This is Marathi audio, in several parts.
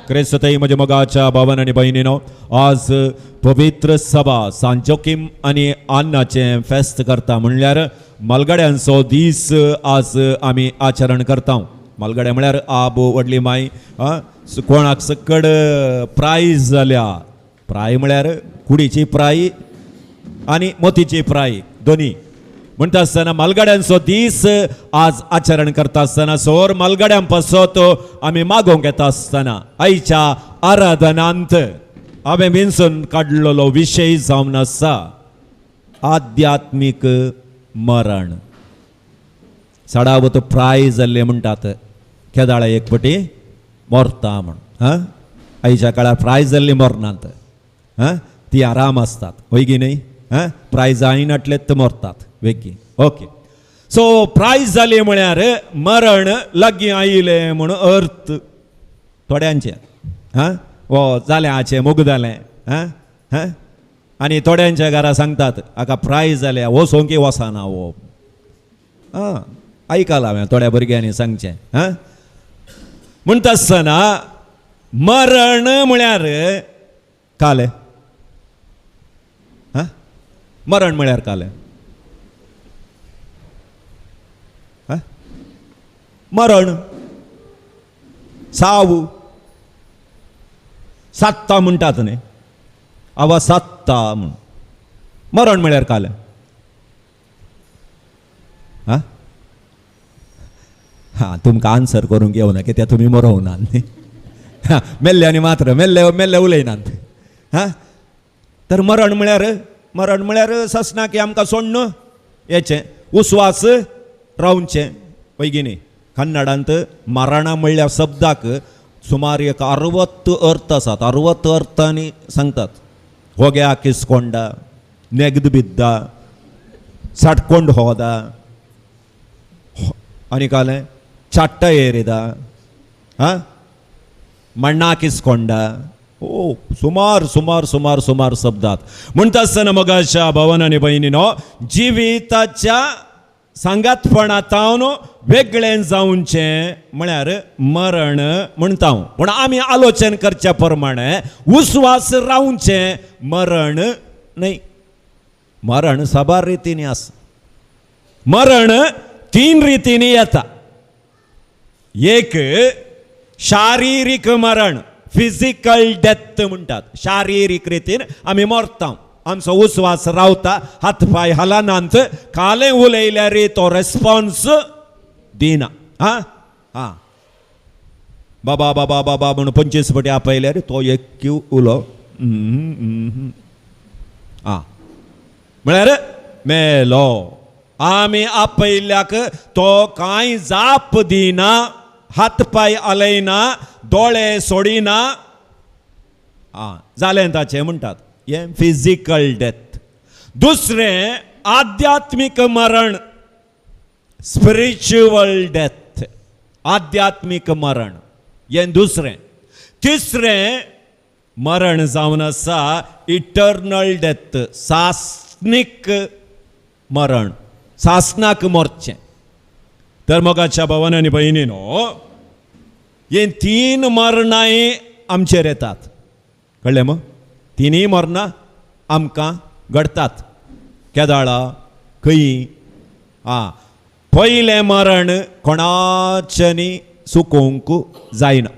क्रिस्तताई म्हज्या मोगाच्या भावान आनी भयणीनो, आज पवित्र सभा सांत जोकीम आनी आन्नाचें फेस्त करता. म्हणल्यार मलगड्यांचो दीस आज आमी आचरण करता. मलगडे म्हळ्यार आब व्हडली माय, कोणाक सकड प्रायज जाल्या. प्राय म्हळ्यार कुडीची प्राय आनी मोतीची प्राय दोनी. म्हणटा आसतना मलगड्यांचो दीस आज आचरण करता आसतना सोर मलगड्यां पासत आमी मागोवंक येता आसतना आयच्या आराधनांत हांवें विंचून काडलेलो विशय जावन आसा आध्यात्मीक मरण. सडावत प्राय जाल्ले म्हणटात केदाळा एक पटी मरता म्हण. आयच्या काळार प्राय जाल्ली मरनात, ती आराम आसतात होय की न्ही. प्राय जायनातलेच मरतात वेगी. ओके, सो प्रायज जाली म्हळ्यार मरण लागीं आयिल्लें म्हण अर्थ थोड्यांचे. वो जालें हाचें मोग जालें. आनी थोड्यांच्या घरा सांगतात हाका प्रायज जाल्या हो सोंकी वसाना वो. आयकलां हांवें थोड्या भुरग्यांनी सांगचें. म्हणटा आसतना मरण म्हळ्यार कालें. मरण म्हळ्यार कालें. मरण सावू सात्ता म्हणटात न्ही, आवा सात्ता म्हण. मरण म्हळ्यार कालें. तुमकां आन्सर करूंक येवना कित्याक तुमी मरोवनात न्ही. मेल्ल्यांनी मात्र मेल्ले उलयनात. तर मरण म्हळ्यार ससना की आमकां सोडून हेचें उस्वास रावचें पैगिनी. कन्नडांत मरणा म्हणल्या शब्दाक सुमार एक 60 अर्थ आसात. 60 अर्थांनी सांगतात. होगे हाकिस्कोंडा, नेगद बिद्दा, सटकोंड होदा आनी कालें चाट्ट एरिदा, मण्णा हाकिस्कोंडा. ओ सुमार सुमार सुमार सुमार शब्दात. म्हणटा आसतना मोगाच्या भावान आनी भयणीनो, जिविताच्या सांगातपणांतावन वेगळें जावचें म्हळ्यार मरण म्हणटा. पूण आमी आलोचन करच्या प्रमाणे उस्वास रावचें मरण न्ही. मरण साबार रितींनी आसा. मरण 3 रितींनी येता. एक शारिरीक मरण, फिजिकल डेथ म्हणटात. शारिरीक रितीन आमी मरता. आमचो उस्वास रावता, हात पाय हलनात, कालें उलयल्यार तो रेस्पॉन्स दिना. बाबा बाबा बाबा म्हणून 25 फावटी आपयल्यार तो एक उलो म्हळ्यार मेलो. आमी आपयल्याक तो कांय जाप दिना, हात पाय हलयना, दोळे सोडिना. जालें ताचें म्हणटात. हे फिजिकल डेथ. दुसरें आध्यात्मिक मरण, स्पिरिच्युअल डेथ. आध्यात्मिक मरण हे दुसरें. तिसरें मरण जावन आसा इटर्नल डेथ, सासनीक मरण, सासनाक मरचें. तर मोगाच्या भावान आनी भयणीनो, हे 3 मरणांय आमचेर येतात. कळ्ळें मग? 3 मरणां आमकां घडटात. केदाळा खंयी. पयलें मरण कोणाच्यांनी सुकोवंक जायना.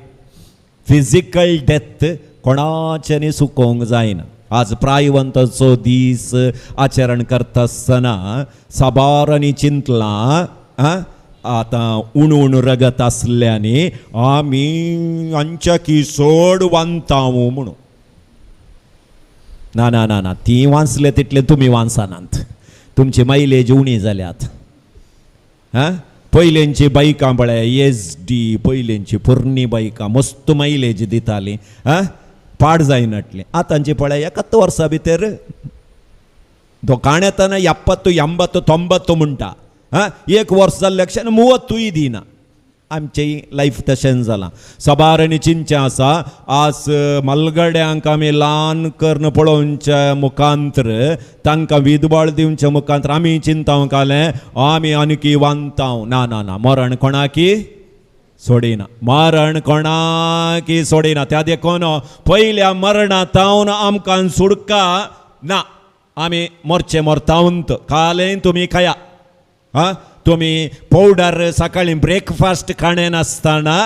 फिजिकल डेथ कोणाच्यांनी सुकोवंक जायना. आज प्रायवंताचो दीस आचरण करता आसतना साबारांनी चिंतलां आतां उण रगत आसल्यांनी आमी हांच्या किसोड वांताव म्हणून. ना ना ना ना, ती वांचले तितले तुमी वांचनात. तुमची मायलेज उणी जाल्यात. पयलेंची बायकां पळय, SD पयलेंची पोरणी बायकां मस्त मायलेज दिताली, पाड जायनातली. आतांची पळय 71 वर्सां भितर दोकान येतना 70, 80, 90 म्हणटा. 1 वर्स जाल्ल्याक्षान 30 दिना. आमचे लायफ तशें जालां. सबारांनी चिंतचें आसा. आज मलगड्यांक आमी ल्हान कर्ण पळोवच्या मुखांतर, तांकां विधबळ दिवच्या मुखांतर आमी चिंतावंक आलें आमी आनीक वांताव. ना ना ना, मरण कोणाकी सोडिना मरण कोणाकी सोडिना. त्या देखून पयल्या मरणांतावन आमकां सुडका ना. आमी मोरचे मोरतावंत कालें तुमी खाया. तुम्ही पावडर सकाळी ब्रेकफास्ट खाणे नासतना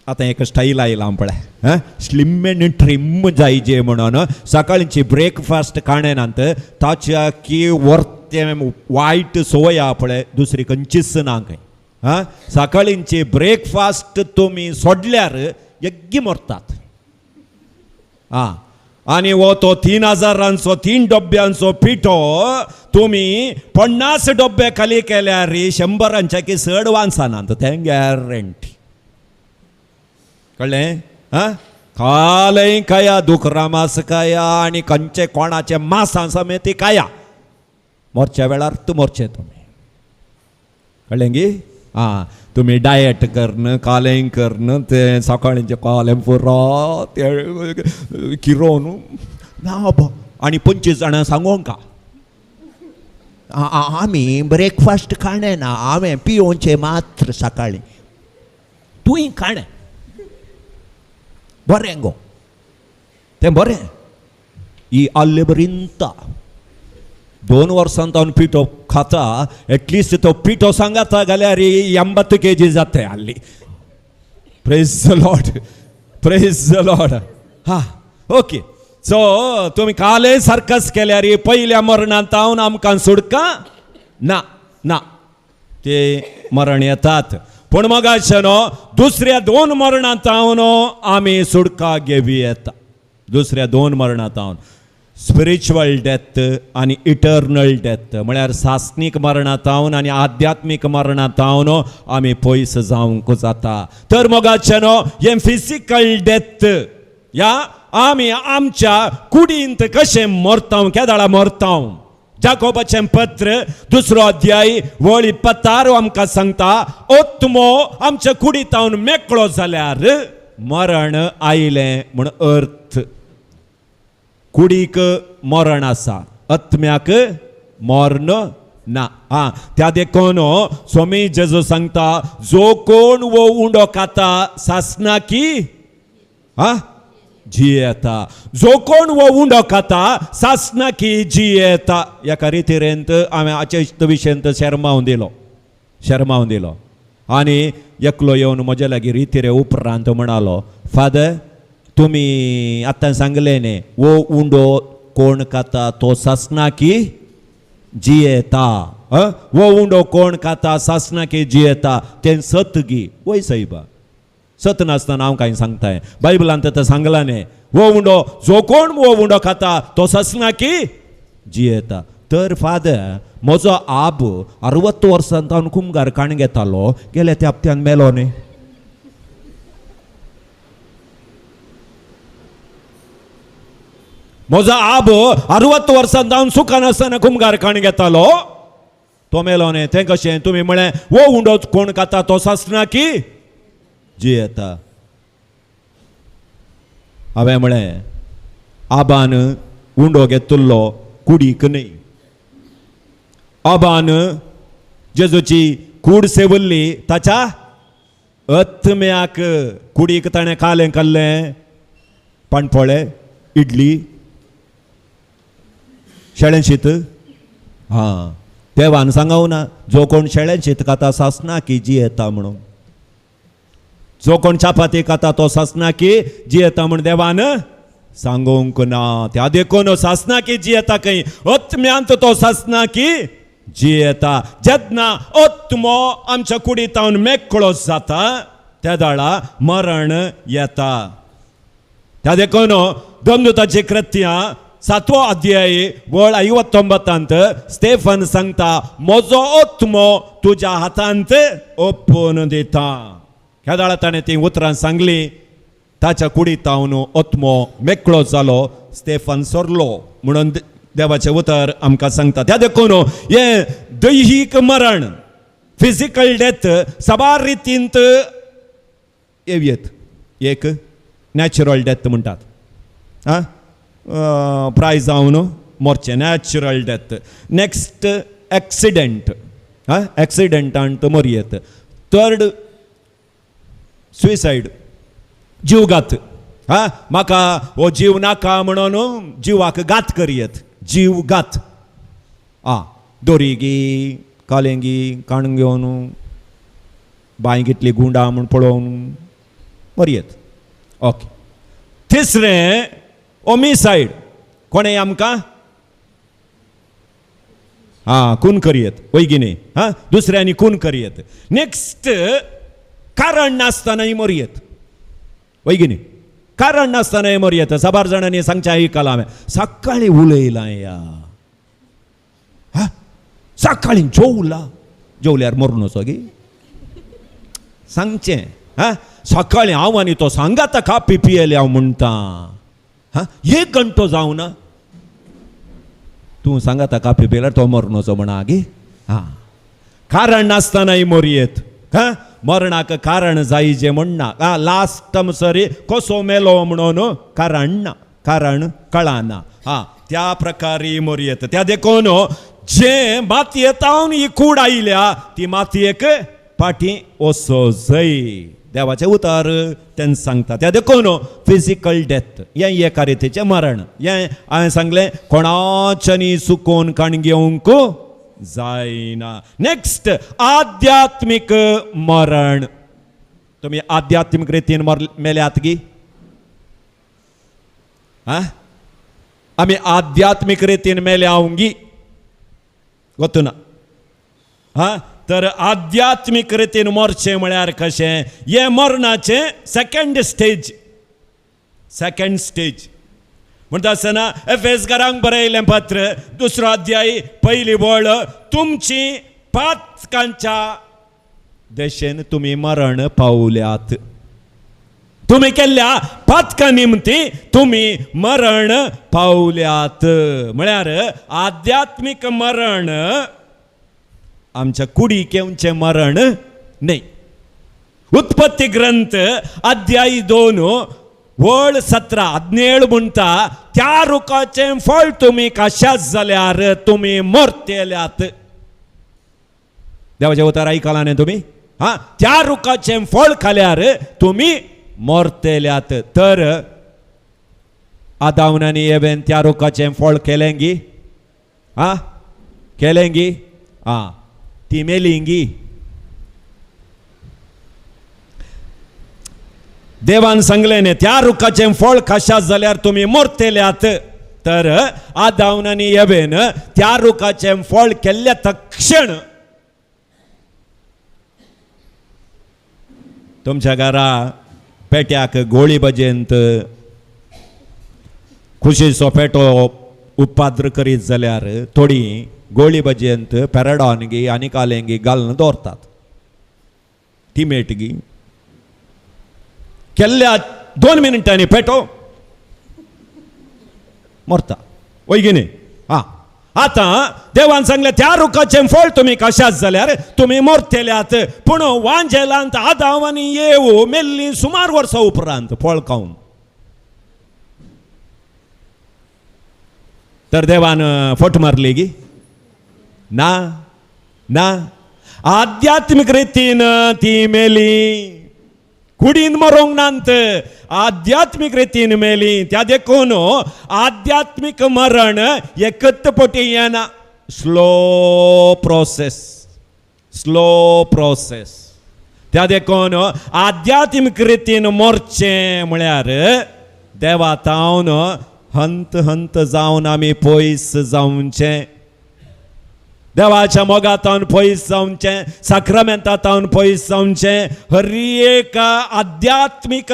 आता एक स्टाईल आयला पळय स्लिम एंड ट्रिम जायचे म्हणून सकाळची ब्रेकफास्ट खाणे नंतर ताच्या की वर्ते वाईट सोय हा पळय दुसरी खंयचीच ना खंय. सकाळींची ब्रेकफास्ट तुम्ही सोडल्यार यग्गी मरतात. आणि वो तो 3000 3 डब्यांचो पिठो तुम्ही 50 डब्बे खाली केल्यार 100 की चड वांसानात ते गॅरंटी. कळ्ळें? कालय खाया दुकरा मास खाया आणि खंयचे कोणाचे मांसा समेत खाया. मोरच्या वेळार तूं मोरचे तुम्ही. कळ्ळें गी? तुम्ही डायट करन कालें करन ते सकाळींचे कालें पुरो ते किरो न्हू ना. आणि 25 जाणां सांगोंक आमी ब्रेकफास्ट खाणे ना हांवें पिवोवचें मात्र सकाळी. तुवें खाणें बरें गो तें बरें. ही आल्लेबरिंता 2 वर्सांत हांव पिठो खाता एटलिस्ट तो पिठो सांगाता जाल्यार 80 kg जाता हाल्ली. Praise the Lord, praise the Lord. Okay. So तुम्ही काले सर्कस केल्यार पयल्या मरणांतावन आमकां सुडका ना ना. ते मरण येतात पूण मगाशें दुसऱ्या 2 मरणांतावन आमी सुडका घेवी येता. दुसऱ्या 2 मरणांतावन स्पिरिच्युअल डेथ आणि इटर्नल डेथ म्हळ्यार सासनीक मरणांतावन आणि आध्यात्मिक मरणांतावन आमी पयस जावंक जाता. तर मोगाचें हे फिजिकल डेथ या आमी आमच्या कुडींत कशें मरताव केदाळा मरताव. जाकोबाचें पत्र 2रो अध्याय वळी 26 आमकां सांगता ओत्मो आमच्या कुडींतावन मेकळो जाल्यार मरण आयलें म्हण अर्थ. कुडीक मरण आसा आत्म्याक मरण ना. त्या देखून स्वामी जेजू सांगता जो कोण वो उंडो खाता सासना की जियेता. जो कोण वो उंडो खाता सासना की जियेता. एका रितीरेंत हांवें आचे विशयंत शर्मावन दिलो आनी एकलो येवन म्हज्या लागीं रितीरे उपरांत म्हणालो फादर तुम्ही आतां सांगले न्ही वो उंडो कोण खाता तो सासना की जियेता. वो उंडो कोण खाता सासना की जियेता तें सत गी. वय साईबा सत नासतना हांव कांय सांगताय. बायबलांत तर सांगला न्ही वो उंडो जो कोण वो उंडो खाता तो सासना की जियेता. तर फादर म्हजो आब 60 वर्सांत हांव कुंभार काण घेतालो गेल्या त्या हप्त्यान मेलो न्ही. म्हजो आब 60 वर्सांत हांव सुखान आसतना कुंभार काण घेतालो तो मेलो न्ही. तें कशें तुमी म्हळें वो उंडो कोण खाता तो सासना की जियेता. हांवें म्हळें आबान उंडो घेतिल्लो कुडीक न्ही. आबान जेजूची कूड सेवल्ली ताच्या आत्म्याक. कुडीक ताणें कालें खाल्लें पाणपोळे इडली शेळें शीत. देवान सांगूं ना जो कोण शेळें शीत खाता सासना की जियेता म्हणून. जो कोण चापाती खाता तो सासना की जियेता म्हण देवान सांगूंक ना. त्या देखून सासना की जियेता खंय आत्म्यांत तो सासना की जियेता. जेन्ना आत्मो आमच्या कुडींतावन मेकळो जाता त्या दाळा मरण येता. त्या देखून दोनदूताची कृत्यां 7वो अध्याय वळ 59 स्टेफन सांगता म्हजो आत्मो तुज्या हातांत ओपून दिता. ह्या दाळा ताणें ती उतरां सांगली. ताच्या कुडींतावन आत्मो मेकळो जालो स्टेफन सरलो म्हणून देवाचें उतर आमकां सांगता. त्या देखून हे दैहीक मरण फिजिकल डेथ सबार रितींत येवयेत. एक नॅचरल डेथ म्हणटात प्राय जावन मरचें नॅचरल डेथ. नेक्स्ट एक्सिडेंट एक्सिडेंटांत मरयेत. थर्ड सुसायड, जीवघात. हा, म्हाका हो जीव नाका म्हणून जिवाक घात करियत, जीवघात. दोरी गी, कालेंगी काण घेवन बांय घेतली गुंडा म्हूण पळोवन मरयत. ओके. तिसरें होमिसायड. कोणें आमकां खून करियत, वैगिनी. दुसऱ्यांनी खून करियत. नेक्स्ट कारण नासतानाय मरयत, वैगिनी. कारण नासतानाय मरयत. 7 जाणांनी सांगचे आयकलां हांवें. सकाळी उलयलां या, सकाळी जेवल्यार मरून वचो गे सांगचें. सकाळी हांव आनी तो सांगात कापी पियेले हांव म्हणटा. 1 घंटो जावं ना, तूं सांगात कापी पियल्यार तो मरून वचो म्हणा गे. कारण नासतानाय मरयत. मरणाक कारण जाय जे म्हणना. लास्ट सरी कसो मेलो म्हणून कारण ना, कारण कळना. त्या प्रकारे मरयत. त्या देखून जे मातयेत ही कूड आयल्या ती मातयेक पाटी वचो जाय. देवाचे उतार तें सांगता. त्या देखून फिजिकल डेथ हें एका रितीचें मरण. हें हांवें सांगलें कोणाच्यानी चुकोवन काण घेवंक जायना. नेक्स्ट आध्यात्मिक मरण. तुम्ही आध्यात्मिक रितीन मेल्यात गी? आमी आध्यात्मिक रितीन मेल्यावंगी गोतू ना. तर आध्यात्मिक रितीन मरचें म्हळ्यार कशें? हे मरणाचें सेकंड स्टेज. म्हणटा आसतना एफेसकारांक बरयलें पत्र 2 अध्याय 1 वळ. तुमची पातकांच्या देशेन तुमी मरण पावल्यात. तुम्ही केल्ल्या पातका निमती तुम्ही मरण पावल्यात. म्हळ्यार आध्यात्मिक मरण आमच्या कुडीकेंचें मरण न्ही. उत्पत्ती ग्रंथ अध्याय 2 वळ 17 म्हणटा त्या रुखाचें फळ तुम्ही खाशात जाल्यार तुम्ही मरतेल्यात. देवाचें उतार आयकलां न्ही तुमी? त्या रुखाचें फळ खाल्यार तुम्ही मरतेल्यात. तर आदावनानी एवेन त्या रुखाचें फळ केलें गी? केलें गी? ती मेलीं गी. देवान सांगलें न्ही त्या रुखाचें फळ खाशात जाल्यार तुम्ही मरतेल्यात. तर आदावनानी एवेन त्या रुखाचें फळ केल्ल्या तक्षण तुमच्या घरा पेट्याक गोळी बजेंत खुशीचो पेटो उपाद्र करीत जाल्यार थोडी गोळी बजेंत पॅराडॉनगी आनी कालेंगी घालून दवरतात. ती मेटगी केल्ल्या 2 मिनटांनी पेटो मरता, वैगिनी. आता देवान सांगले त्या रुखाचें फळ तुम्ही खाशात जाल्यार तुम्ही मरतेल्यात. पूण वांजेलांत आदाम आनी येव मेल्लीं सुमार वर्सां उपरांत फळ खावन. तर देवान फट मारली गी? ना. आध्यात्मिक रितीन ती मेली. कुडीन मरोंक नांत, आध्यात्मिक रितीन मेली. त्या देखून आध्यात्मिक मरण एकच पटी येना. Slow process. त्या देखून आध्यात्मिक रितीन मरचें म्हळ्यार देवा तावन हंत जावन आमी पयस जावचें. देवाच्या मोगातावन पयस जावचें, साक्रामेंतातावन पयस जावचें. हर एक आध्यात्मिक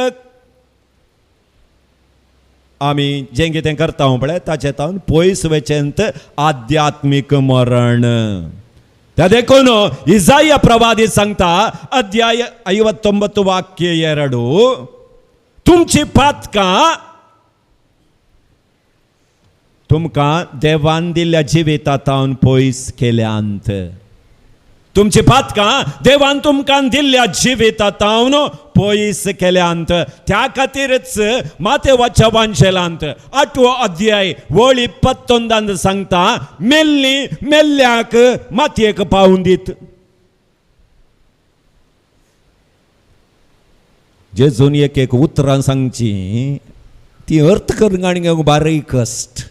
आमी जें कितें करता पळय ताचे तावन पयस वचेंत आध्यात्मिक मरण. त्या देखून इसाया प्रवादी सांगता अध्याय 59 वाक्य 2 तुमची पातकां तुमकां देवान दिल्ल्या जिवितांतावन पयस केल्यांत. तुमची पातकां देवान तुमकां दिल्ल्या जिवितांतावन पयस केल्यांत. त्या खातीरच मातेवाच्या वांशेलांत 8 अध्याय वळ 29 सांगता मेल्ल्याक मातयेक पावून दीत. जेजून एक एक उतरां सांगची ती अर्थ करून गाणी बारय कस्ट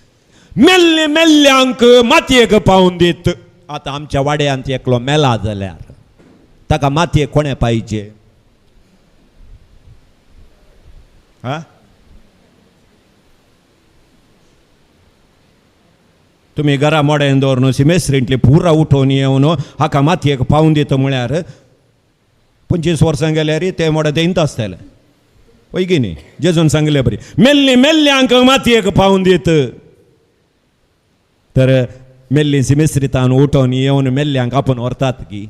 मेल्ले मेल्ल्यांक मातयेक पावून दीत. आता आमच्या वाड्यांत एकलो मेला जाल्यार ताका मातयेक कोणे पाहिजे? हा, तुम्ही घरा मोड्यान दवरून मेस्त्रींतले पुरा उठोवन येवन हाका मातयेक पावून दिता म्हळ्यार 25 वर्सां गेल्यार ते मोडे देंत आसतले वय की न्ही. जेजून सांगले बरी मेल्ली मेल्ल्यांक मातयेक पावून दीत. तर मेल्लींची मेस्त्रीतान उठोवन येवन मेल्ल्यांक आपण व्हरतात की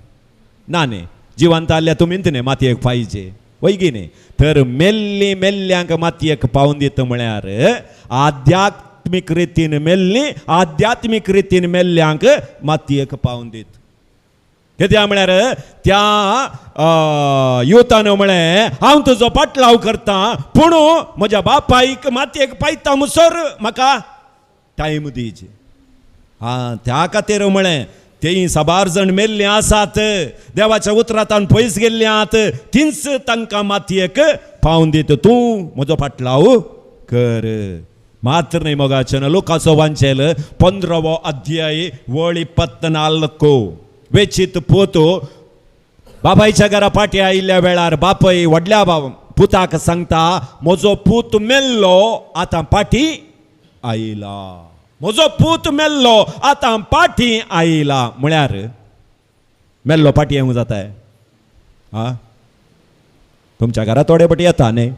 ना न्ही? जिवंत आल्या तुमी न्ही मातयेक पाहिजे वय की न्ही. तर मेल्ली मेल्ल्यांक मातयेक पावून दिता म्हळ्यार आध्यात्मीक रितीन मेल्ली आध्यात्मीक रितीन मेल्ल्यांक मातयेक पावून दीत. कित्याक म्हळ्यार त्या युवतान म्हळें हांव तुजो पाटलाव करता पूण म्हज्या बापायक मातयेक पायता मुसोर म्हाका टायम दीज. हां, त्या खातीर म्हळें तेही 7 जाण मेल्लीं आसात देवाच्या उतरांतान पयस गेल्लीं आहात तींच तांकां मातयेक पावून दीत. तूं म्हजो पाटलाव कर. मात्र न्ही मोगाचें लुकाचो वांचेल 15वो अध्याय वळ 24 वेचीत पोतो बाबायच्या घरा पाटी आयिल्ल्या वेळार बापय व्हडल्या पुताक सांगता म्हजो पूत मेल्लो आतां पाटी आयला. म्हजो पूत मेल्लो आतां पाटी आयला म्हळ्यार मेल्लो पाटी येवंक जाताय? हा, तुमच्या घरा थोडे पटी येता न्ही?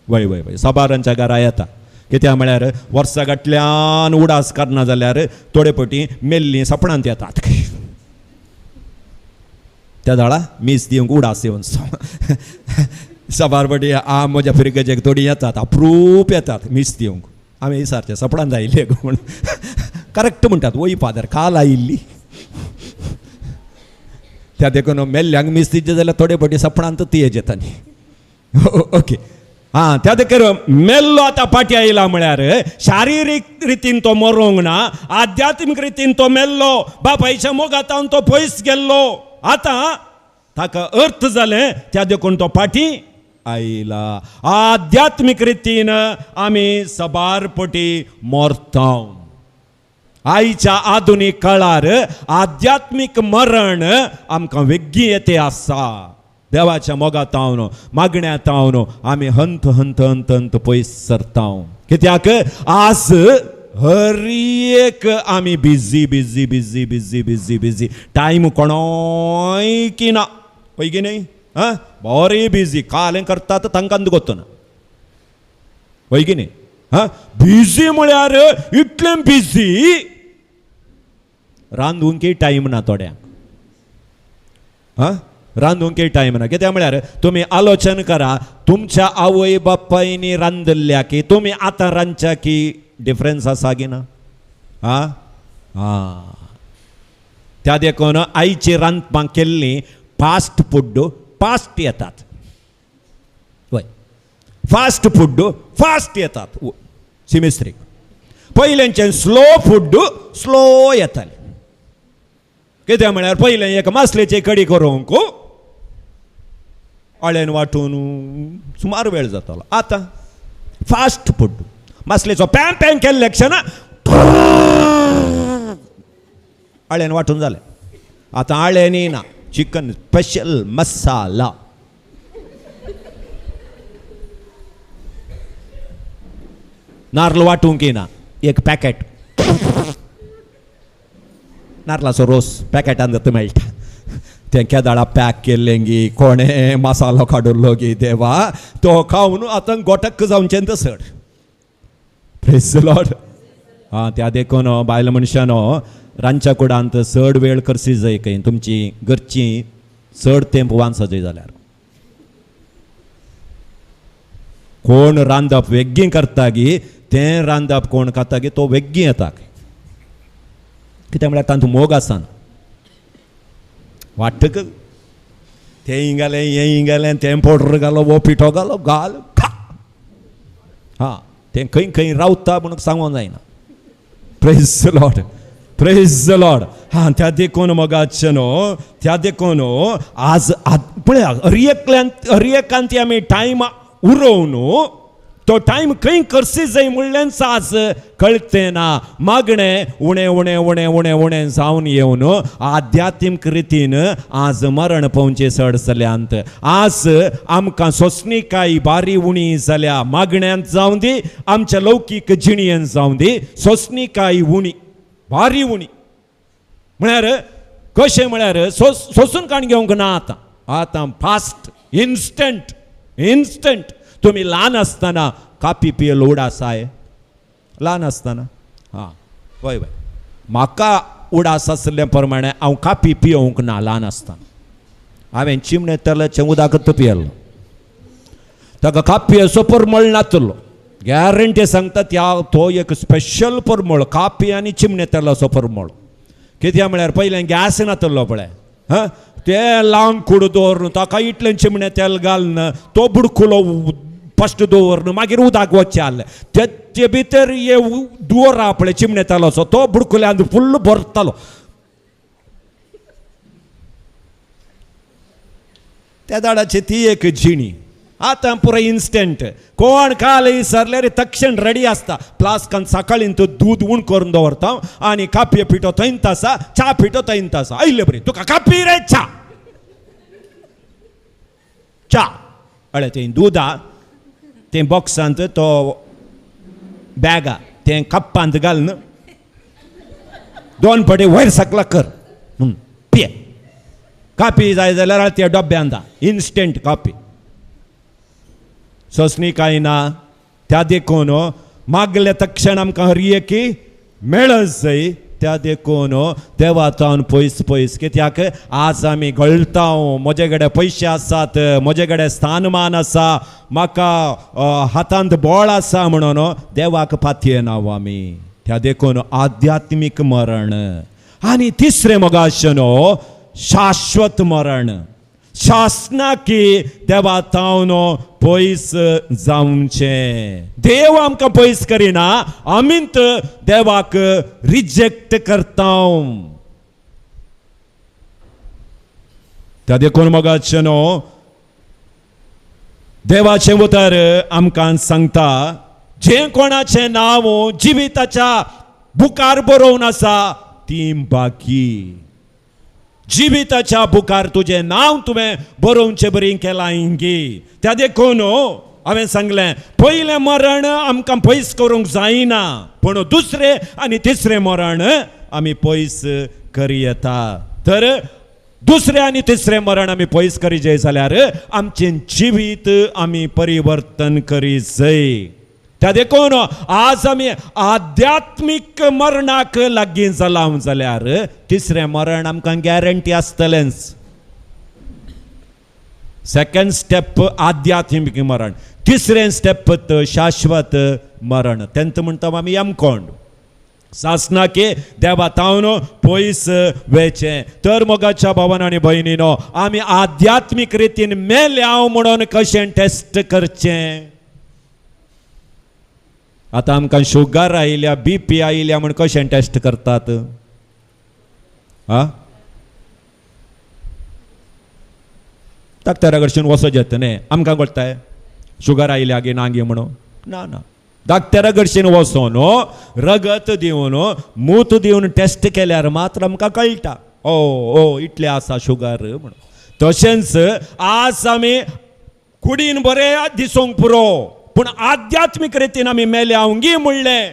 वय वय वय साबारांच्या घरा येता. कित्याक म्हळ्यार वर्सां गांठल्यान उडास करना जाल्यार थोडे पटी मेल्लीं सपनांत येतात. त्या दाळा मीस दिवंक उडास येवन साबार पटी म्हज्या फिरगेजेक थोडी येतात अप्रूप येतात मीस दिवंक. आमी विचारचे सपनांत आयिल्ले गो म्हण करेक्ट म्हणटात वय फादर काल आयिल्ली. त्या देखून मेल्ल्यांक मीस दिवचे जाल्यार थोडे पटी सपनांत ती येता न्ही. ओके. हां, त्या देखीर मेल्लो आतां पाटी आयला म्हळ्यार शारिरीक रितीन तो मरोंक ना आध्यात्मीक रितीन तो मेल्लो बापायच्या मोगातान तो पयस गेल्लो. आतां ताका अर्थ जालें त्या देखून तो पाटी आयला. आध्यात्मीक रितीन आमी सबारपटी मरता. आयच्या आधुनीक काळार आध्यात्मीक मरण आमकां वेगळी येते आसा. देवाच्या मोगातावन मागण्यातावन आमी हंत हंत हंत हंत पयस सरता. कित्याक आज हर एक आमी busy busy busy busy busy busy time कोणोय की ना पळय की न्ही. हां, बरे बिजी कालें करतात तांकां गोतना पळय की न्ही. हां, बिजी म्हळ्यार इतलें बिजी रांदूंकय टायम ना थोड्यांक. हां, रांदूंकय टायम ना. कित्याक म्हळ्यार तुमी आलोचन करा तुमच्या आवय बापायनी रांदल्ल्या की तुमी आतां रांदच्या की डिफरन्स आसा की ना? हां हां, त्या देखून आयची रांदपाक केल्ली फास्ट फूड फास्ट येतात. वय फास्ट फूड फास्ट येतात सिमेस्त्रीक. पयलेंचे स्लो फूड स्लो येताले. कित्याक म्हळ्यार पयलें एक मासलेची कडी करूंक आळ्यान वांटून सुमार वेळ जातालो. आतां फास्ट फूड मासलेचो पॅम पॅम केल्ले क्षण आळ्यान वांटून जालें. आतां आळ्यांनी ना चिकन स्पेशल मसाला. नारळ वांटूंक ना एक पॅकेट नारळाचो रोस पॅकेटान जाता मेळटा. तें केदाळा पॅक केल्लें गी कोणे मसालो काडूल्लो गी देवा तो खावन आतां गोटक्क जावचें चड. Praise the Lord. हां, त्या देखून बायल मनशानो रांदच्या कुडांत चड वेळ करची जाय खंय तुमची घरची चड तेंप वांस जाय जाल्यार कोण रांदप वेग्गी करता गी तें रांदप कोण खाता गी तो वेग्गी येता. कित्याक म्हळ्यार तातूंत मोग आसा. वाटक तेंय घालें हेंय घालें तें पावडर घालो वो पिठो घालो घाल खा. हां, तें खंय खंय रावता म्हणून सांगूंक जायना. Praise the Lord. Praise the Lord. हां, त्या देखून मोगाचनो, त्या देखून आज पळया हरिएकांती आमी टायम उरोवन तो टायम खंय करसी जाय म्हणल्यान आज कळते ना. मागणे उणे उणे उणे उणे उणे जावन येवन आध्यात्मिक रितीन आज मरण पावचे सड जाल्यांत. आज आमकां सोंसणीकाय बारी उणी जाल्या. मागण्यांत जावं दी, आमच्या लौकीक जिणयेंत जावं दी, सोंसणीकाय उणी बारी उणी. म्हळ्यार कशें म्हळ्यार सोंसून काण घेवंक ना. आतां फास्ट इन्स्टंट. तुम्ही ल्हान आसतना कापी पियेल उडासाय ल्हान आसतना. हां वय वय म्हाका उडास आसले प्रमाणे हांव कापी पियोवंक ना ल्हान आसतना. हांवें चिमणे तेलाचें उदकच पियेल्लो. ताका कापयेचो परमळ नातलो. गॅरंटी सांगता तो एक स्पेशल परमळ कापी आनी चिमणे तेलाचो परमळ. कित्याक म्हळ्यार पयलें गॅस नातलो पळय. हां ते लावन कूड दवरून ताका इतलें चिमणे तेल घालन तो बुडकुलो फस्ट दवरून मागीर उदक वच्चाल. ते भितर हे दुवर पळय चिमणे तेलाचो तो बुडकुल्यान फुल्ल भरतलो. त्या दाडाची ती एक जिणी. आतां पुरो इन्स्टंट. कोण काल विसरल्यार तक्षण रेडी आसता. फ्लास्कान सकाळीं तो दूद उण करून दवरता आनी कापये पिठो थंयच आसा, च्या पिठो थंयच आसा. आयले बरी तुका कापी रे च्या अळे तें दुदा तें बॉक्सांत तो बॅगा तें कप्पांत घालन 2 फावटी वयर सकला कर पिये. कापी जाय जाल्यार त्या डब्यांत इन्स्टंट कापी. सोंसणी कांय ना. त्या देखून मागले तक्षण आमकां हरियेकी मेळच जाय. त्या देखून देवातावन पयस कित्याक आज आमी गळटा. म्हजे कडेन पयशे आसात, म्हजे कडेन स्थानमान आसा, म्हाका हातांत बळ आसा म्हणून देवाक पातये नाव आमी. त्या देखून आध्यात्मीक मरण. आनी तिसरें मोगाशनो शाश्वत मरण. शासनाकी देवातावन पयस जावचे. देव आमकां पयस करिना, आमीच देवाक रिजेक्ट करता. त्या देखून मोगाचनो देवाचें उतर आमकां सांगता जे कोणाचें नांव जिविताच्या बुकार बरोवन आसा ती बाकी. जिविताच्या बुकार तुझे नाव तुवें बरोवचें बरी केलां इंगी. त्या देखून हांवें सांगलें पयलें मरण आमकां पयस करूंक जायना, पूण दुसरें आनी तिसरें मरण आमी पयस करी येता. तर दुसरें आनी तिसरें मरण आमी पयस करी जाय जाल्यार आमचें जिवीत आमी परिवर्तन करी जाय. त्या देखून आज आमी आध्यात्मीक मरणाक लागीं जालां जाल्यार तिसरें मरण आमकां गॅरंटी आसतलेंच. सेकंड स्टेप आध्यात्मिक मरण, तिसरें स्टेप शाश्वत मरण. तेंत म्हणटा आमी यमकोंड. सासनाके देवातावन पयस वेचे. तर मोगाच्या भावान आनी भयणीनो आमी आध्यात्मीक रितीन मेल्या म्हणून कशें टेस्ट करचें. आता आमकां शुगर आयल्या, BP आयल्या म्हण कशें टेस्ट करतात. डाक्टरा कडच्यान वचत येता न्ही. आमकां कळटाय शुगर आयल्या गे ना गे म्हणून ना. डाक्टरा कडच्यान वचोन रगत दिवन मूत दिवन टेस्ट केल्यार मात्र आमकां कळटा ओ इतलें आसा शुगर म्हणून. तशेंच आज आमी कुडीन बरें दिसूंक पुरो, पूण आध्यात्मीक रितीन आमी मेल्या उंगी म्हणलें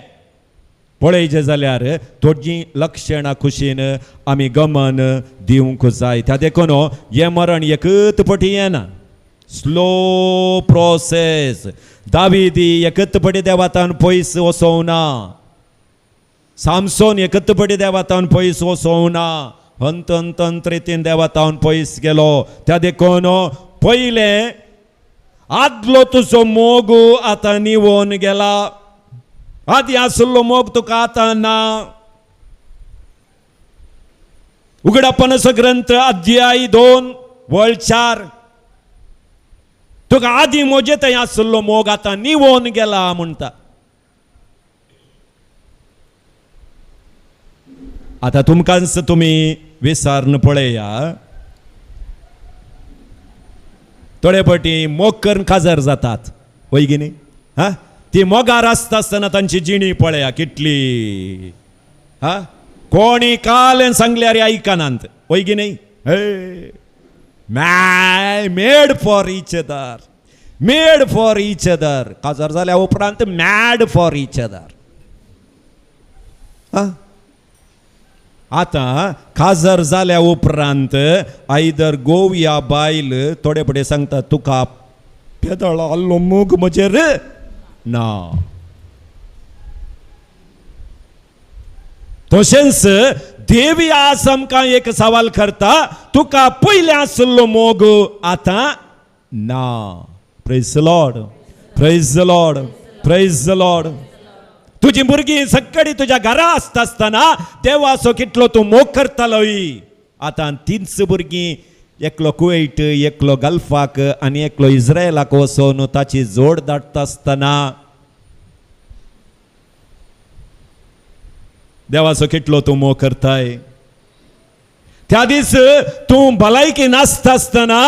पळयचें जाल्यार थोडीं लक्षणां खुशीन आमी गमन दिवंक जाय. त्या देखून हें मरण एकच पटी येना, स्लो प्रोसेस. दाविदी एकच पटी देवातान पयस वचोंक ना. सामसोन एकच पटी देवातान पयस वचोंक ना. हंत रितीन देवातान पयस गेलो. त्या देखून पयलें आदलो तुजो मोग आतां निवोन गेला. आदी आसलो मोग तुका आतां ना. उगडापणाचो ग्रंथ अध्याय 2 वळ 4. तुका आदी मोजे थंय आसलो मोग आतां निवोन गेला म्हणटा. आता तुमकांच तुम्ही विचारन पळया, थोडे पटी मोग करून खाजर जातात होय की नाही? हा, ती मोगार आसता आसतना तांची जिणी पळया कितली, हा, कोणी काल सांगल्यार ऐकनांत होय की नाही? Made for each other, made for each other, काजर जाल्या उपरांत मॅड फॉर इच अदर. आता खाजर जाल्या उपरांत आयदर गोव या बायल थोडे पडे सांगता तुका पेदळ आल्लो मोग म्हजे रे ना. तशेंच देवी आज आमकां एक सवाल करता, तुका पयले आसलो मोग आता ना. Praise the Lord, praise the Lord, praise the Lord. तुझी भुरगीं सगळी तुझ्या घरा आसता आसतना देवाचो कितलो तूं मोग करतालोय. आता तीनच भुरगीं, एकलो कुवेट, एकलो गल्फाक आनी एकलो इस्रायलाक वचोन ताची जोड धाडटा आसतना देवाचो कितलो तूं मोग करताय. त्या दीस तूं भलायकी नासता आसतना,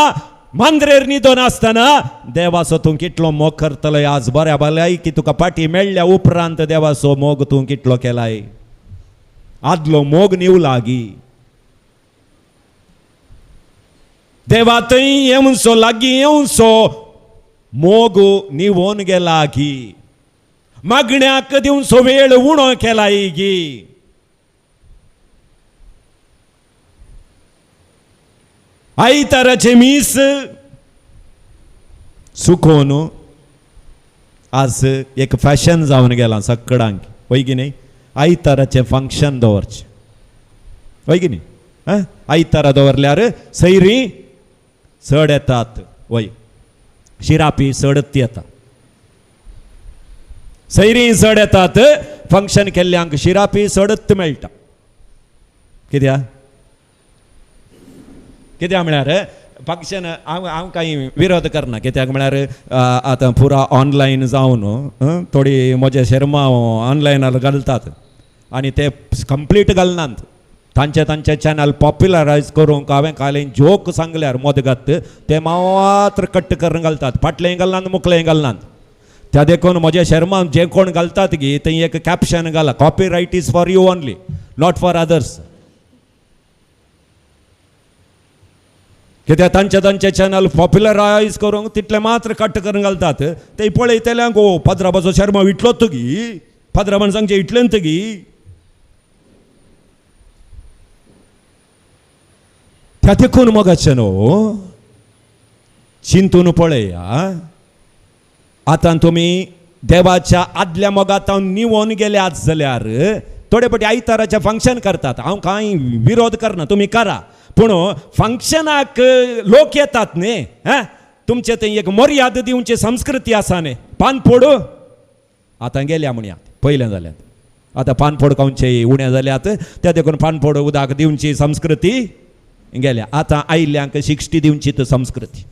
मांद्रेर न्हिदो नासतना देवाचो तूं कितलो मोग करतलोय. आज बऱ्या भलायकी तुका पाटी मेळ्ळ्या उपरांत देवाचो मोग तूं कितलो केलाय. आदलो मोग नीव लागी, देवा थंय येवचो लागीं येवचो मोग निवोन गेला गी, मागण्याक दिवचो वेळ उणो केलाय गी. आयताराचे मीस सुकोन आज एक फॅशन जावन गेला सगळ्यांक होय की नाही? आयताराचे फंक्शन दवरचे होय की नाही? आयतारा दवरल्यार सैरी चड येतात वय, शिरापी चडत येता, सैरी चड येतात, फंक्शन केल्ल्यांक शिरापी चडत मेळटा. कित्याक कित्याक म्हळ्यार फंक्शन हांव काही विरोध करना. कित्याक म्हळ्यार आतां पुरा ऑनलायन जावन थोडी म्हजे शर्मा ऑनलायनार घालतात आनी ते कंप्लीट घालनात. तांचे चॅनल पॉप्युलरायज करूंक हांवें काल जोक सांगल्यार मोदगत ते मात्र कट्ट करून घालतात. फाटलेंय घालनात, मुखलेंय घालनात. त्या देखून म्हज्या शर्मा जे कोण घालतात गी थंय एक कॅप्शन घाला, copyright is for you only, not for others. कित्याक तांचे चॅनल पॉप्युलरायज करूंक तितले मात्र कट्ट करून घालतात. ते पळयतल्यांक ओ पद्राबाचो शर्मा इटलोच गी, पद्राबान सांगचे इटलेंत गी. त्या देखून मोगाचे न्हू चिंतून पळया. आतां तुमी देवाच्या आदल्या मोगात निवोन गेल्यात जाल्यार थोडे पटी आयताराचे फंक्शन करतात. हांव कांय विरोध करना, तुमी करा, पूण फंक्शनाक लोक येतात न्ही. तुमचे थंय एक मर्याद दिवची संस्कृती आसा न्ही. पान फोडू आतां गेल्या म्हणया, पयलें जाल्यात. आतां पान फोड खावचे उणें जाल्यात, त्या देखून पान फोड उदक दिवची संस्कृती गेल्या. आतां आयल्यांक 60 दिवची संस्कृती,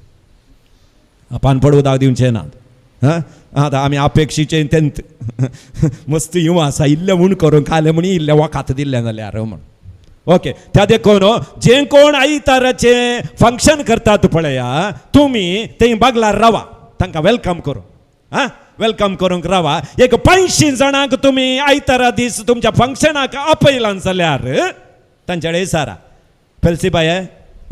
पान फोड उदक दिवचें नात. आतां आमी अपेक्षीचे तेंत मस्त हिंव आसा, इल्लें म्हूण करूंक खालें म्हणी इल्लें वखात दिल्लें जाल्यार म्हण. ओके, त्या देखून जे कोण आयताराचे फंक्शन करतात पळया, तुमी थंय बागलार रावा, तांकां वेलकम करूं. वेलकम करूंक रावा. एक 50 जाणांक तुमी आयतारा दीस तुमच्या फंक्शनाक आपयलां जाल्यार तांचे कडेन विचारा, फेलसिबाय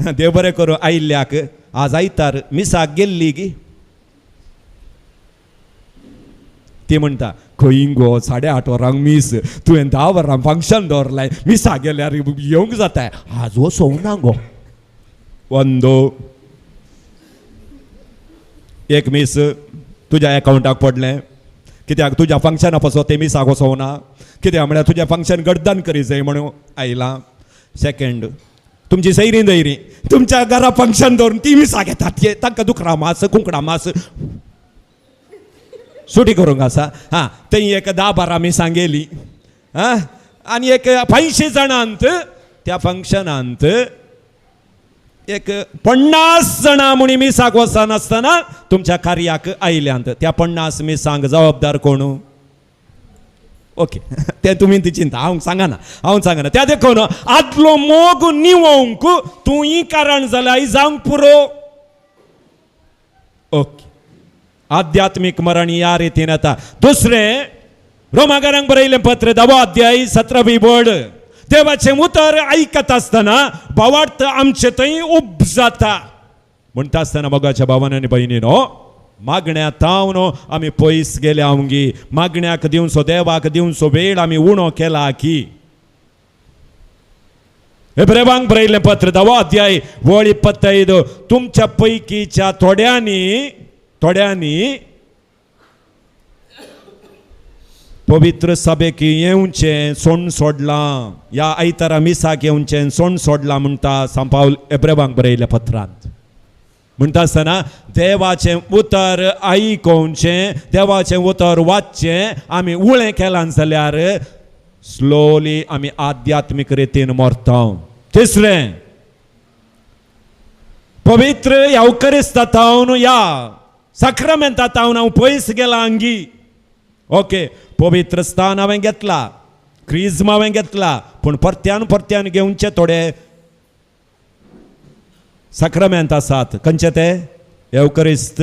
देव बरें करूं आयिल्ल्याक आज आयतार मिसाक गेल्ली गी. ती म्हणटा खंय गो 8:30 वरांक मीस, तुवें 10 वरां फंक्शन दवरलाय, मिसा गेल्यार येवंक जाता. आज वचोंक ना गो. वंदो एक मीस तुज्या अकाउंटाक पडलें, कित्याक तुज्या फंक्शना पासून ते मिसाक वचोंक ना. कित्याक म्हळ्यार तुजें फंक्शन गड्डन करी जाय म्हणून आयलां. सेकंड, तुमची सैरी दैरी तुमच्या घरा फंक्शन दवरून ती मिसाक येतात, तांकां दुकरां मास, कुंकडां मास सुटी करूंक आसा. थंय एक 10-12 मिसां गेली आनी एक 50 जाणांत त्या फंक्शनांत एक 50 जाणां म्हणी मिसाक वचनासतना तुमच्या कार्याक आयल्यांत. त्या 50 मिसांक जबाबदार कोण? ओके ते तुमी ती चिंता हांव सांगना त्या देखून आदलो मोग निवोंक तूंय कारण जाल्यार जावंक पुरो ओके आध्यात्मिक मरण या रितीन येता दुसरें रोमाकारांक बरयलें पत्र 10 अध्याय 17 बोर्ड देवाचे उतर आयकत आसतना भावार्थ आमचे थंय उब जाता म्हणटा आसतना मोगाच्या भावांनी आनी भयणीनो मागण्या तावन आमी पयस गेल्या आमगी मागण्याक दिवचो देवाक दिवचो वेळ आमी उणो केला की हेब्रेवांक बरयलें पत्र 10 अध्याय 25 तुमच्या पैकीच्या थोड्यांनी पवित्र सभेक येवचें सोड सोडलां या आयतारा मिसाक येवचें सोड सोडलां म्हणटा सांपावल हेब्रेवांक बरयल्या पत्रांत म्हणटा आसतना देवाचें उतर आयकोवचें देवाचें उतर वाचचें आमी उळें केलां जाल्यार स्लोली आमी आध्यात्मीक रितीन मरता तिसरें पवित्र यावकरिस्तांतावन या साक्रामेंतांतावन हांव पयस गेलां अंगी ओके पवित्र स्थान हांवें घेतला क्रिज्म हांवें घेतला पूण परत्यान घेवचे थोडे साक्रामेंत आसात खंयचे ते एवकरिस्त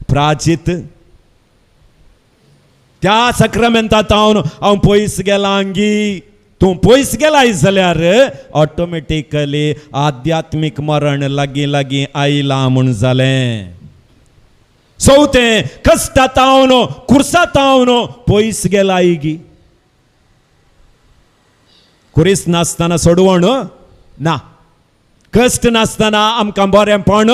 प्राचित त्या साक्रामेंतांत हांव पयस गेलां अंगी तूं पयस गेलाय जाल्यार ऑटोमॅटिकली आध्यात्मीक मरण लागीं आयलां म्हूण जालें चवथें कश्टांतावन कुर्सांतावन पयस गेलाय गी कुरीस नासतना सोडवण ना कश्ट नासतना आमकां बरेंपण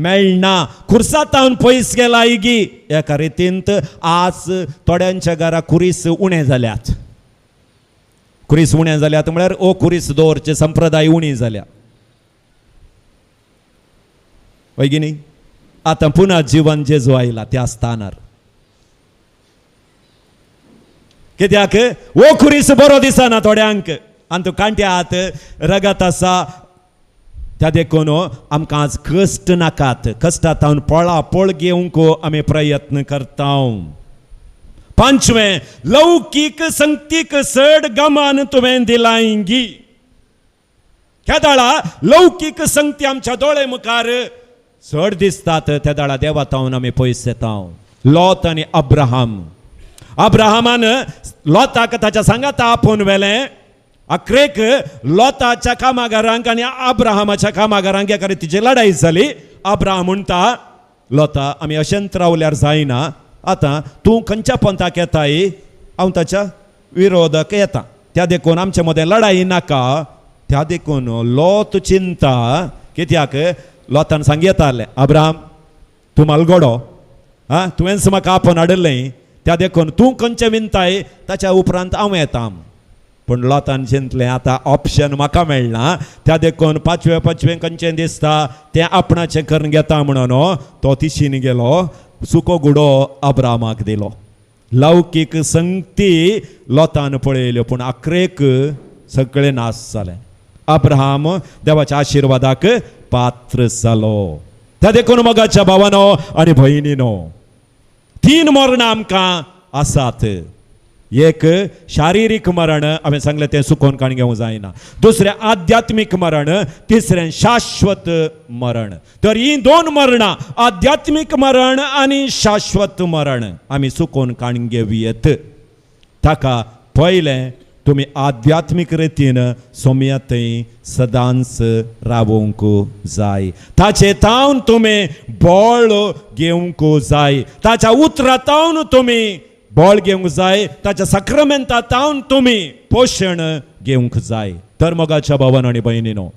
मेळना कुर्सांतावन पयस गेलाय गी एका रितींत आज थोड्यांच्या घरा कुरीस उणें जाल्यात म्हळ्यार ओ कुरीस दवरचे संप्रदाय उणी जाल्या वैगिनी आतां पुन्हा जीवन जेजू आयला त्या स्थानार कित्याक ओ कुरीस बरो दिसना थोड्यांक आनी तो कांट्यात रगत आसा त्या देखून आमकां आज कश्ट नाकात कश्टांतावन पळ घेवंक आमी प्रयत्न करता पांचवें लौकीक संगतीक चड गमान तुवें दिलांगी ह्या दाळा लौकीक संगती आमच्या दोळे मुखार चड दिसतात त्या दाळा देवातावन आमी पयस येता लॉत आनी अब्राहामान लॉताक ताच्या सांगाता आपोवन व्हेलें अक्रेक लॉताच्या कामागारांक आनी अब्राहामाच्या कामागारांक एका रितीची लढाई जाली अब्राहाम म्हणटा लॉता आमी अशेंत रावल्यार जायना आतां तूं खंयच्या पंथाक येताय हांव ताच्या विरोधक येता त्या देखून आमचे मदें लढाई नाका त्या देखून लॉत चिंता कित्याक लॉतान सांगतालें अब्राहाम तूं मालगडो तुवेंच म्हाका आपोवन हाडलें त्या देखून तूं खंयचें विनताय ताच्या उपरांत हांव येता पूण लॉतान चिंतलें आतां ऑप्शन म्हाका मेळना त्या देखून पांचवें खंयचें दिसता तें आपणाचें करून घेता म्हणून तो तिशीन गेलो सुको गुडो अब्रामाक दिलो लौकीक संगती लॉतान पळयल्यो पूण अक्रेक सगळें नाश जालें अब्राहाम देवाच्या आशिर्वादाक पात्र जालो त्या देखून मोगाच्या भावानो आनी भयणीनो 3 मरणां आमकां आसात एक शारिरीक मरण हांवें सांगलें तें सुकोवन काण घेवंक जायना दुसरें आध्यात्मीक मरण तिसरें शाश्वत मरण तर ही 2 मरणां आध्यात्मीक मरण आनी शाश्वत मरण आमी सुकोवन काण घेवयेत ताका पयलें तुमी आध्यात्मीक रितीन सोम्यतेन सदांच रावोंक जाय ताचे तावन तुमी बळ घेवंक जाय ताच्या उतरांतावन तुमी बळ घेवंक जाय ताच्या साक्रामेंतांतावन तुमी पोशण घेवंक जाय तर मोगाच्या भावान आनी भयणीनो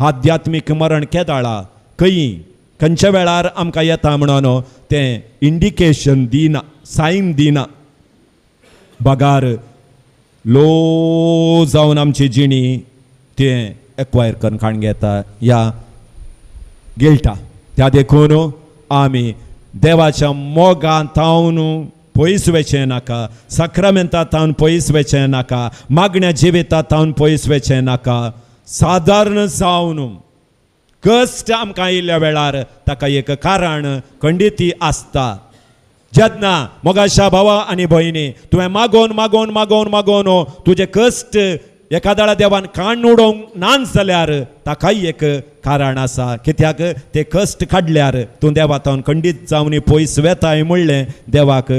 आध्यात्मीक मरण केदाळा खंयच्या वेळार आमकां येता म्हणून तें इंडिकेशन दिना सायन दिना बगार लो जावन आमची जिणी तें एक्वायर करून काण घेता या गिल्टा त्या देखून आमी देवाच्या मोगांतावन पयस वेचें नाका साक्रामेंतांतावन पयस वेचें नाका मागण्या जिवितांतावन पयस वेचें नाका सादारण जावन कश्ट आमकां आयिल्ल्या वेळार ताका एक कारण खंडिती आसता जेन्ना मोगाशा भावा आनी भयणी तुवें मागोवन मागोवन मागोवन मागोवन तुजे कश्ट एका दाळा देवान काण उडोवंक नाच जाल्यार ताकाय एक कारण आसा कित्याक ते कश्ट काडल्यार तूं देवातावन खंडीत जावन पयस वेताय म्हणलें देवाक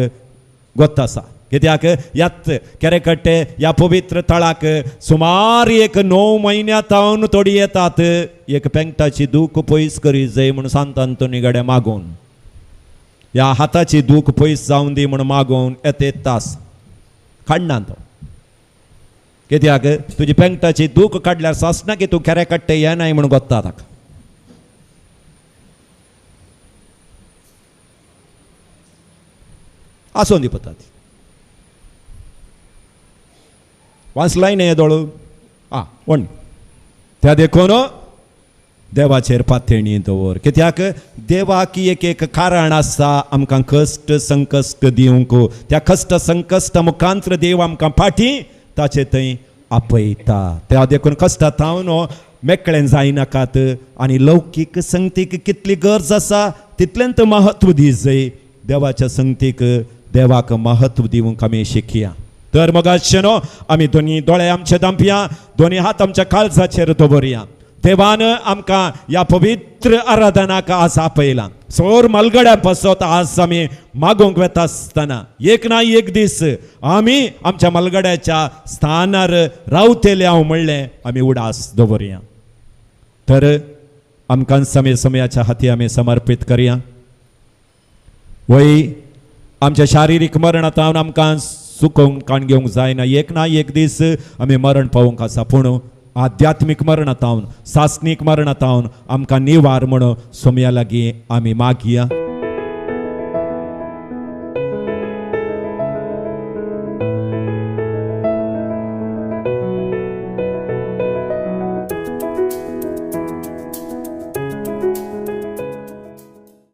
गोत्त आसा कित्याक ह्यात केरेकट्टे ह्या पवित्र तळाक सुमार एक 9 म्हयन्यां तोडी येतात एक पेंगटाची दूख पयस करी जाय म्हूण सांत आंतोनी गड्या मागोवन ह्या हाताची दूख पयस जावन दी म्हूण मागोवन येते तास काडना तो कित्याक तुजी पेंगटाची दूख काडल्यार सासना की तूं केरेकट्टे येनाय म्हूण गोत्ता ताका आसोवन दिपता ती वाचलाय न्ही दोळू वण त्या देखून देवाचेर पातळणी दवर कित्याक देवाक एक कारण आसा आमकां कश्ट संकश्ट दिवंक त्या कश्ट संकश्ट मुखांतर देव आमकां फाटी ताचे थंय आपयता त्या देखून कश्टांत हांव मेकळें जायनाकात आनी लौकीक संगतीक कितली गरज आसा तितलेंत महत्व दी जाय देवाच्या संगतीक देवाक महत्व दिवंक आमी शिकया तर मग आमी दोनी दोळे आमचे दांपया दोनी हात आमच्या काळजाचेर दवरया देवान आमकां ह्या पवित्र आराधनाक आज आपयलां सोर मलगड्या पासत आज आमी मागोवंक वेता आसतना एक ना एक दीस आमी आमच्या मलगड्याच्या स्थानार रावतले हांव म्हणलें आमी उडास दवरया तर आमकां समयाच्या हाती आमी समर्पीत करया वय आमच्या शारिरीक मरणांत आमकां सुखोवंक काण घेवंक जायना एक दीस आमी मरण पावूंक आसा पूण आध्यात्मीक मरणांत सासनीक मरणांत आमकां निवार म्हणून सोम्या लागीं आमी मागया